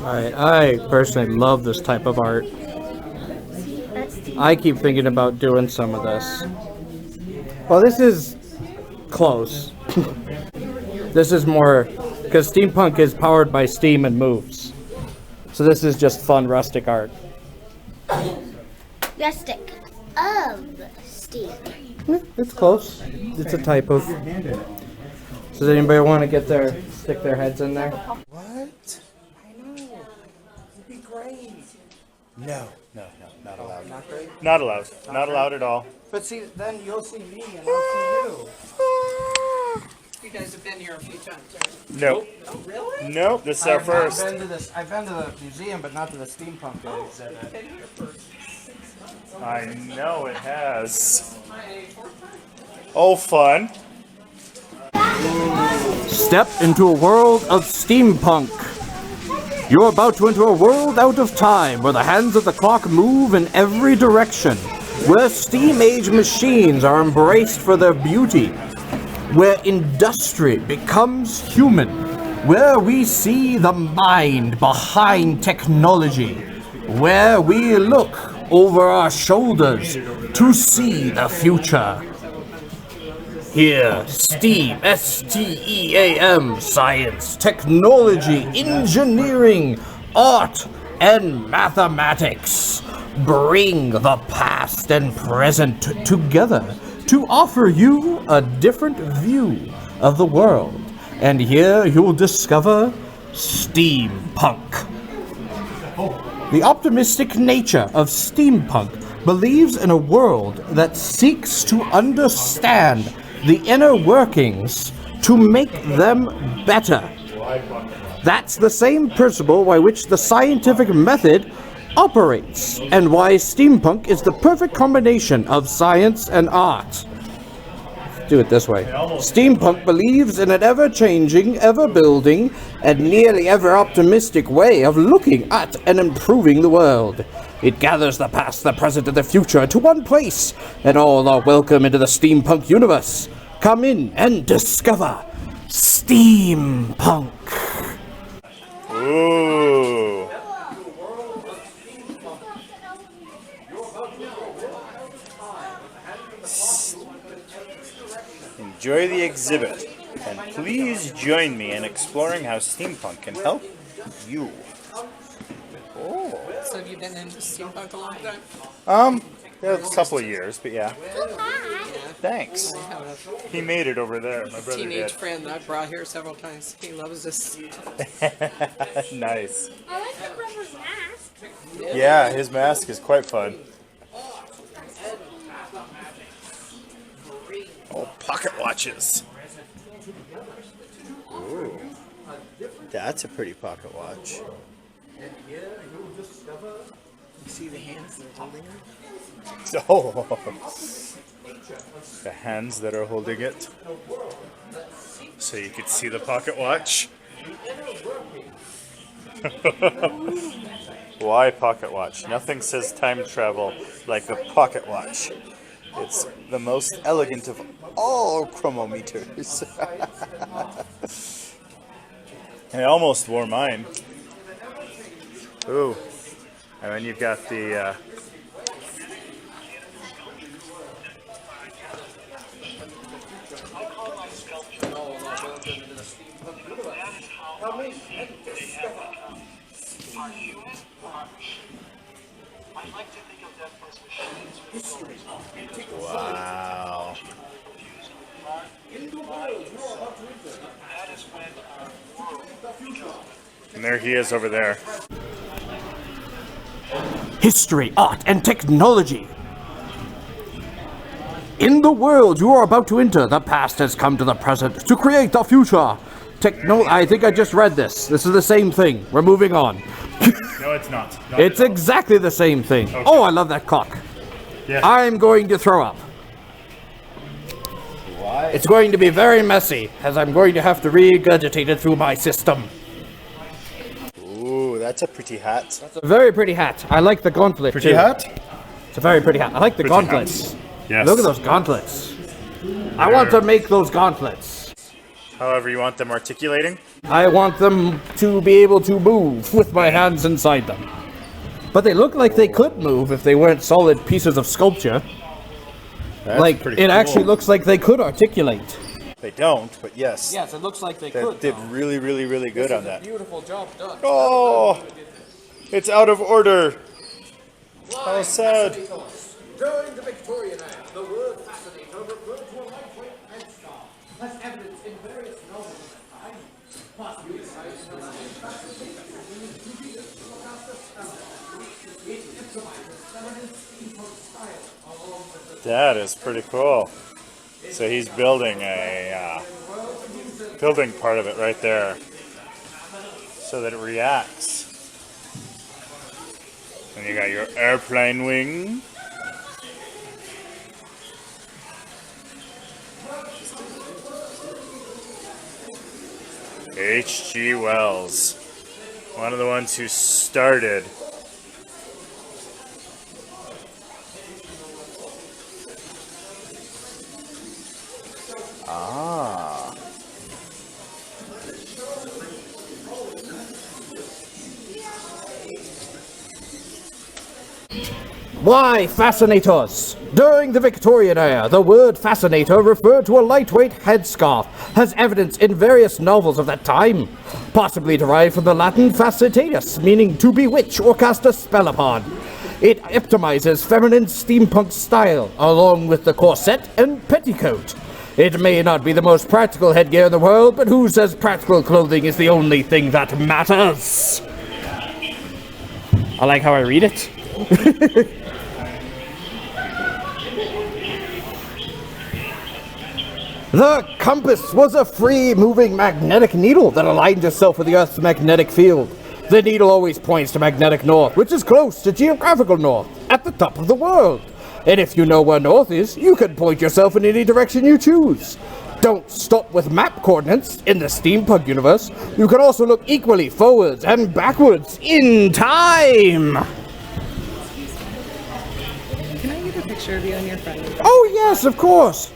Alright, I personally love this type of art. I keep thinking about doing some of this. Well, this is close. This is more, because steampunk is powered by steam and moves. So this is just fun rustic art. Rustic of steam. It's close. It's a type of. So does anybody want to stick their heads in there? What? I know. It'd be great. No, not allowed. Not great? Not allowed. Not allowed at all. But see, then you'll see me and I'll see you. You guys have been here a few times, right? Nope. Oh, really? Nope, this is our first. I've been to the museum, but not to the steampunk exhibit. I've been here first. I know it has. Oh, fun. Step into a world of steampunk. You're about to enter a world out of time where the hands of the clock move in every direction, where steam-age machines are embraced for their beauty, where industry becomes human, where we see the mind behind technology, where we look over our shoulders to see the future. Here, STEAM, S-T-E-A-M, science, technology, engineering, art, and mathematics bring the past and present together to offer you a different view of the world. And here you'll discover steampunk. The optimistic nature of steampunk believes in a world that seeks to understand the inner workings to make them better. That's the same principle by which the scientific method operates, and why steampunk is the perfect combination of science and art. Do it this way. Steampunk believes in an ever-changing, ever-building, and nearly ever-optimistic way of looking at and improving the world. It gathers the past, the present, and the future into one place, and all are welcome into the steampunk universe. Come in and discover steampunk. Ooh. Enjoy the exhibit, and please join me in exploring how steampunk can help you. Oh. So have you been into steampunk a long time? A couple of years, but yeah. Thanks. I have He made it over there. My a brother teenage did. friend that I brought here several times. He loves this. Nice. I like your brother's mask. Yeah, his mask is quite fun. Oh, pocket watches. Ooh. That's a pretty pocket watch. See the hands that are holding it? Oh. The hands that are holding it. So you could see the pocket watch. Why pocket watch? Nothing says time travel like the pocket watch. It's the most elegant of all chronometers. I almost wore mine. Ooh. And then you've got the wow. And there he is over there. History, art, and technology. In the world you are about to enter, the past has come to the present to create the future. I think I just read this. This is the same thing. We're moving on. No, it's not. It's exactly the same thing. Okay. Oh, I love that clock. Yeah. I'm going to throw up. Why? It's going to be very messy, as I'm going to have to regurgitate it through my system. Ooh, that's a pretty hat. It's a very pretty hat. I like the gauntlet, Pretty too. hat? It's a very pretty hat. I like the Pretty gauntlets. Yes. Look at those gauntlets. I want to make those gauntlets. However, you want them articulating? I want them to be able to move with my hands inside them. But they look like they could move if they weren't solid pieces of sculpture. That's like, pretty it cool. actually looks like they could articulate. They don't, but yes. Yes, it looks like they They could. did really, really, really good on that. Beautiful job done. Oh! It's out of order! How sad. During the Victorian era, the word fascinator referred to a lightweight headscarf as evidence in various novels of the time. Possibly the size of a fascinator to be it epitomizes feminine steampunk style along with the That is pretty cool. So he's building a building part of it right there, so that it reacts. And you got your airplane wing. H.G. Wells, one of the ones who started Why fascinators? During the Victorian era, the word fascinator referred to a lightweight headscarf, as evidence in various novels of that time, possibly derived from the Latin facetatus, meaning to bewitch or cast a spell upon. It epitomizes feminine steampunk style, along with the corset and petticoat. It may not be the most practical headgear in the world, but who says practical clothing is the only thing that matters? I like how I read it. The compass was a free-moving magnetic needle that aligned itself with the Earth's magnetic field. The needle always points to magnetic north, which is close to geographical north, at the top of the world. And if you know where north is, you can point yourself in any direction you choose. Don't stop with map coordinates. In the steampunk universe, you can also look equally forwards and backwards in time. Can I get a picture of you and your friend? Oh yes, of course.